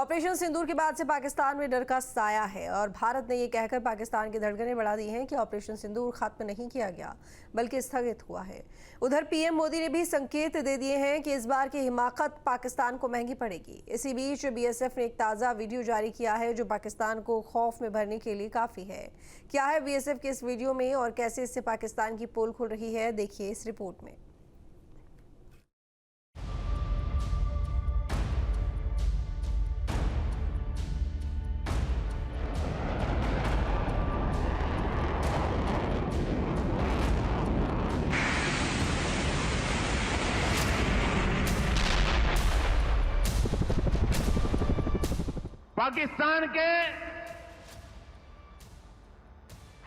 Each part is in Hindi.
ऑपरेशन सिंदूर के बाद से पाकिस्तान में डर का साया है और भारत ने ये कहकर पाकिस्तान की धड़कनें बढ़ा दी हैं कि ऑपरेशन सिंदूर खत्म नहीं किया गया बल्कि स्थगित हुआ है। उधर पीएम मोदी ने भी संकेत दे दिए हैं कि इस बार की हिमाकत पाकिस्तान को महंगी पड़ेगी। इसी बीच बीएसएफ ने एक ताज़ा वीडियो जारी किया है जो पाकिस्तान को खौफ में भरने के लिए काफ़ी है। क्या है बीएसएफ के इस वीडियो में और कैसे इससे पाकिस्तान की पोल खुल रही है, देखिए इस रिपोर्ट में। पाकिस्तान के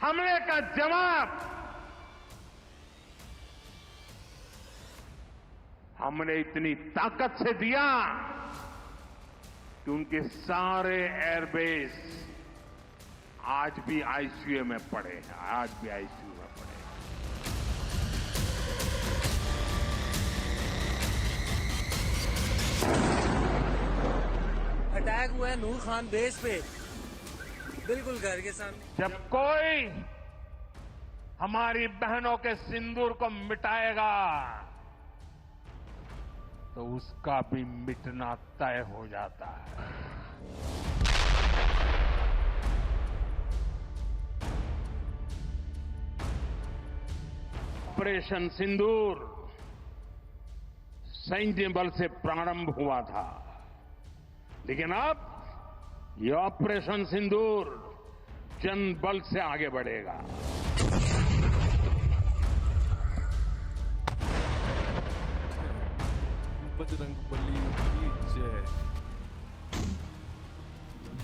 हमले का जवाब हमने इतनी ताकत से दिया कि उनके सारे एयरबेस आज भी आईसीयू में पड़े हैं, आज भी आईसीयू में पड़े हैं। अटैक हुआ है नूर खान बेस पे, बिल्कुल घर के सामने। जब कोई हमारी बहनों के सिंदूर को मिटाएगा तो उसका भी मिटना तय हो जाता है। ऑपरेशन सिंदूर सैन्य बल से प्रारंभ हुआ था, लेकिन अब ये ऑपरेशन सिंदूर जन बल से आगे बढ़ेगा। बजरंगबली की जय।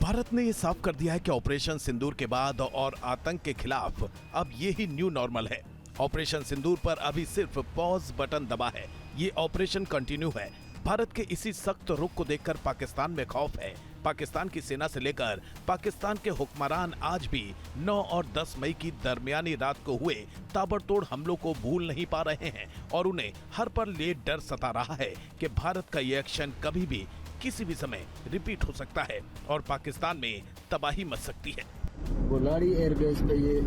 भारत ने यह साफ कर दिया है कि ऑपरेशन सिंदूर के बाद और आतंक के खिलाफ अब ये ही न्यू नॉर्मल है। ऑपरेशन सिंदूर पर अभी सिर्फ पॉज बटन दबा है, ये ऑपरेशन कंटिन्यू है। भारत के इसी सख्त रुख को देखकर पाकिस्तान में खौफ है। पाकिस्तान की सेना से लेकर पाकिस्तान के हुक्मरान आज भी 9 और 10 मई की दरमियानी रात को हुए ताबड़तोड़ हमलों को भूल नहीं पा रहे हैं और उन्हें हर पल ये डर सता रहा है कि भारत का ये एक्शन कभी भी किसी भी समय रिपीट हो सकता है और पाकिस्तान में तबाही मच सकती है। गोलारी एयरबेस पे ये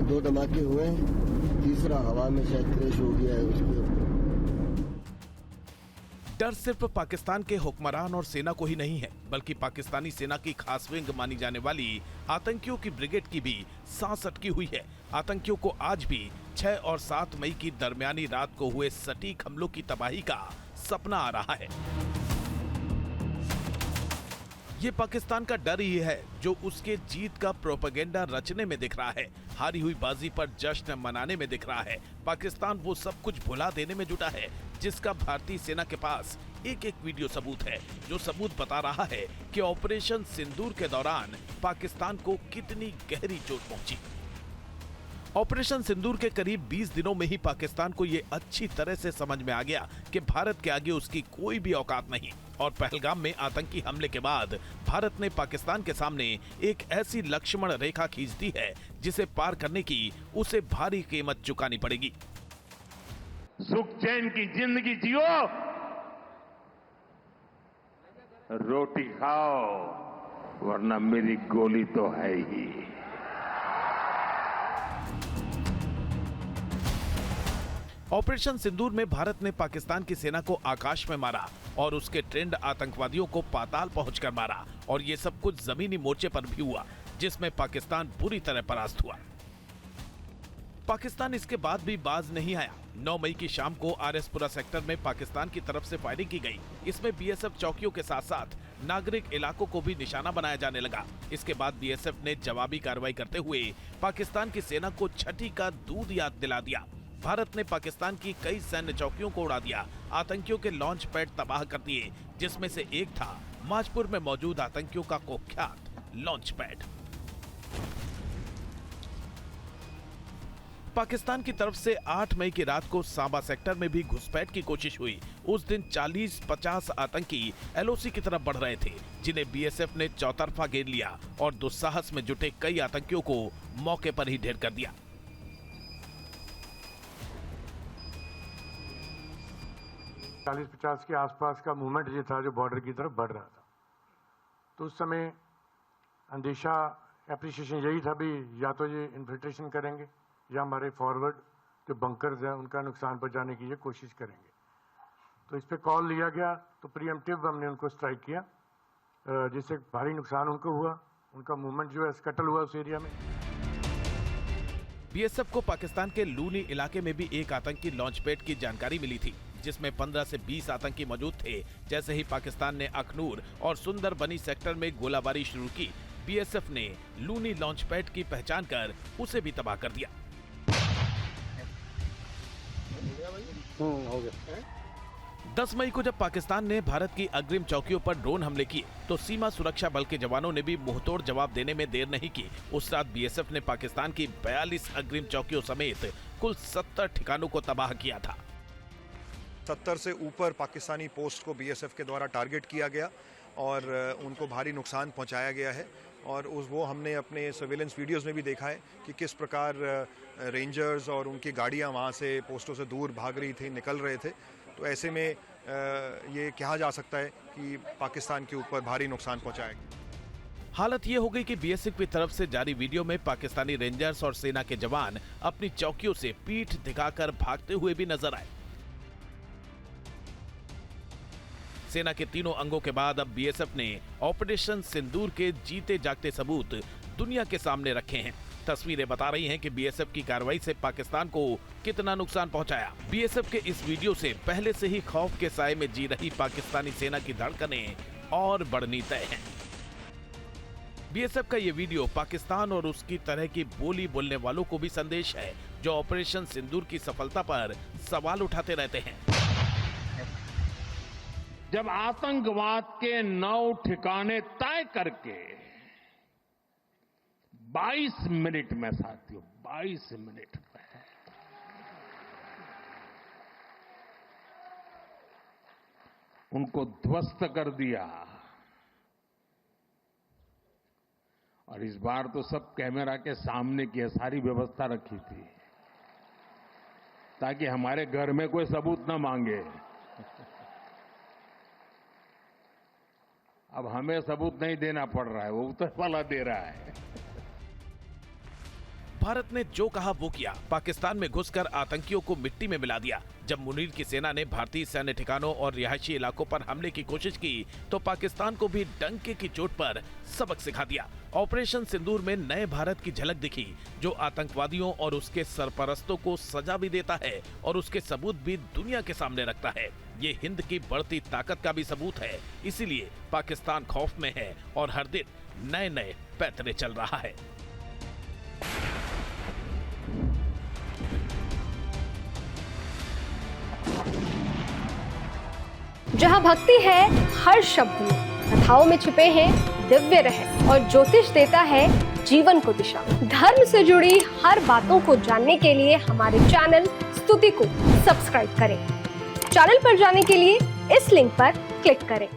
2 धमाके हुए, तीसरा हवा में शायद क्रैश हो गया है उसके। डर सिर्फ पाकिस्तान के हुक्मरान और सेना को ही नहीं है, बल्कि पाकिस्तानी सेना की खास विंग मानी जाने वाली आतंकियों की ब्रिगेड की भी सांस अटकी हुई है। आतंकियों को आज भी 6 और 7 मई की दरमियानी रात को हुए सटीक हमलों की तबाही का सपना आ रहा है। ये पाकिस्तान का डर ही है जो उसके जीत का प्रोपेगेंडा रचने में दिख रहा है, हारी हुई बाजी पर जश्न मनाने में दिख रहा है। पाकिस्तान वो सब कुछ भुला देने में जुटा है जिसका भारतीय सेना के पास एक एक वीडियो सबूत है, जो सबूत बता रहा है कि ऑपरेशन सिंदूर के दौरान पाकिस्तान को कितनी गहरी चोट पहुंची। ऑपरेशन सिंदूर के करीब 20 दिनों में ही पाकिस्तान को ये अच्छी तरह से समझ में आ गया कि भारत के आगे उसकी कोई भी औकात नहीं और पहलगाम में आतंकी हमले के बाद भारत ने पाकिस्तान के सामने एक ऐसी लक्ष्मण रेखा खींच दी है जिसे पार करने की उसे भारी कीमत चुकानी पड़ेगी। सुख चैन की जिंदगी जियो, रोटी खाओ, वरना मेरी गोली तो है ही। ऑपरेशन सिंदूर में भारत ने पाकिस्तान की सेना को आकाश में मारा और उसके ट्रेंड आतंकवादियों को पाताल पहुंचकर मारा और ये सब कुछ जमीनी मोर्चे पर भी हुआ जिसमें पाकिस्तान बुरी तरह परास्त हुआ। पाकिस्तान इसके बाद भी बाज नहीं आया। 9 मई की शाम को आरएसपुरा सेक्टर में पाकिस्तान की तरफ से फायरिंग की गई। इसमें बीएसएफ चौकियों के साथ साथ नागरिक इलाकों को भी निशाना बनाया जाने लगा। इसके बाद बीएसएफ ने जवाबी कार्रवाई करते हुए पाकिस्तान की सेना को छठी का दूध याद दिला दिया। भारत ने पाकिस्तान की कई सैन्य चौकियों को उड़ा दिया, आतंकियों के लॉन्च पैड तबाह कर दिए, जिसमें से एक था माजपुर में मौजूद आतंकियों का कुख्यात लॉन्च पैड। पाकिस्तान की तरफ से 8 मई की रात को सांबा सेक्टर में भी घुसपैठ की कोशिश हुई। उस दिन 40-50 आतंकी एलओसी की तरफ बढ़ रहे थे, जिन्हें बीएसएफ ने चौतरफा घेर लिया और दुस्साहस में जुटे कई आतंकियों को मौके पर ही ढेर कर दिया। 40-50 के आसपास का मूवमेंट ये था जो बॉर्डर की तरफ बढ़ रहा था। तो उस समय अंदेशा एप्रिसिएशन यही था भी या तो ये इन्फिल्ट्रेशन करेंगे या हमारे फॉरवर्ड जो बंकर्स हैं उनका नुकसान पहुंचाने की ये कोशिश करेंगे। तो इस पे कॉल लिया गया तो प्रीएम्प्टिव हमने उनको स्ट्राइक किया, जिससे भारी नुकसान उनको हुआ, उनका मूवमेंट जो है स्कटल हुआ उस एरिया में। बीएसएफ को पाकिस्तान के लूनी इलाके में भी एक आतंकी लॉन्च पैड की जानकारी मिली थी, जिसमें 15 से 20 आतंकी मौजूद थे। जैसे ही पाकिस्तान ने अखनूर और सुंदरबनी सेक्टर में गोलाबारी शुरू की, बीएसएफ ने लूनी लॉन्च पैड की पहचान कर उसे भी तबाह कर दिया। हो गया। 10 मई को जब पाकिस्तान ने भारत की अग्रिम चौकियों पर ड्रोन हमले किए तो सीमा सुरक्षा बल के जवानों ने भी मुंहतोड़ जवाब देने में देर नहीं की। उस रात बीएसएफ ने पाकिस्तान की 42 अग्रिम चौकियों समेत कुल 70 ठिकानों को तबाह किया था। 70 से ऊपर पाकिस्तानी पोस्ट को बीएसएफ के द्वारा टारगेट किया गया और उनको भारी नुकसान पहुंचाया गया है। और वो हमने अपने सर्वेलेंस वीडियोस में भी देखा है कि किस प्रकार रेंजर्स और उनकी गाड़ियां वहां से पोस्टों से दूर भाग रही थी, निकल रहे थे। तो ऐसे में ये कहा जा सकता है कि पाकिस्तान के ऊपर भारी नुकसान पहुंचाया गया। हालत ये हो गई कि बीएसएफ की तरफ से जारी वीडियो में पाकिस्तानी रेंजर्स और सेना के जवान अपनी चौकियों से पीठ दिखाकर भागते हुए भी नजर आए। सेना के तीनों अंगों के बाद अब बीएसएफ ने ऑपरेशन सिंदूर के जीते जागते सबूत दुनिया के सामने रखे हैं। तस्वीरें बता रही हैं कि बीएसएफ की कार्रवाई से पाकिस्तान को कितना नुकसान पहुंचाया। बीएसएफ के इस वीडियो से पहले से ही खौफ के साए में जी रही पाकिस्तानी सेना की धड़कनें और बढ़नी तय हैं। बीएसएफ का ये वीडियो पाकिस्तान और उसकी तरह की बोली बोलने वालों को भी संदेश है, जो ऑपरेशन सिंदूर की सफलता पर सवाल उठाते रहते हैं। जब आतंकवाद के 9 ठिकाने तय करके 22 मिनट में साथियों, 22 मिनट में उनको ध्वस्त कर दिया। और इस बार तो सब कैमरा के सामने की सारी व्यवस्था रखी थी ताकि हमारे घर में कोई सबूत न मांगे। अब हमें सबूत नहीं देना पड़ रहा है, वो ऊपर वाला दे रहा है। भारत ने जो कहा वो किया, पाकिस्तान में घुसकर आतंकियों को मिट्टी में मिला दिया। जब मुनीर की सेना ने भारतीय सैन्य ठिकानों और रिहायशी इलाकों पर हमले की कोशिश की तो पाकिस्तान को भी डंके की चोट पर सबक सिखा दिया। ऑपरेशन सिंदूर में नए भारत की झलक दिखी, जो आतंकवादियों और उसके सरपरस्तों को सजा भी देता है और उसके सबूत भी दुनिया के सामने रखता है। ये हिंद की बढ़ती ताकत का भी सबूत है। इसीलिए पाकिस्तान खौफ में है और हर दिन नए नए पैतरे चल रहा है। जहां भक्ति है हर शब्द में, कथाओं में छुपे हैं दिव्य रहस्य और ज्योतिष देता है जीवन को दिशा। धर्म से जुड़ी हर बातों को जानने के लिए हमारे चैनल स्तुति को सब्सक्राइब करें। चैनल पर जाने के लिए इस लिंक पर क्लिक करें।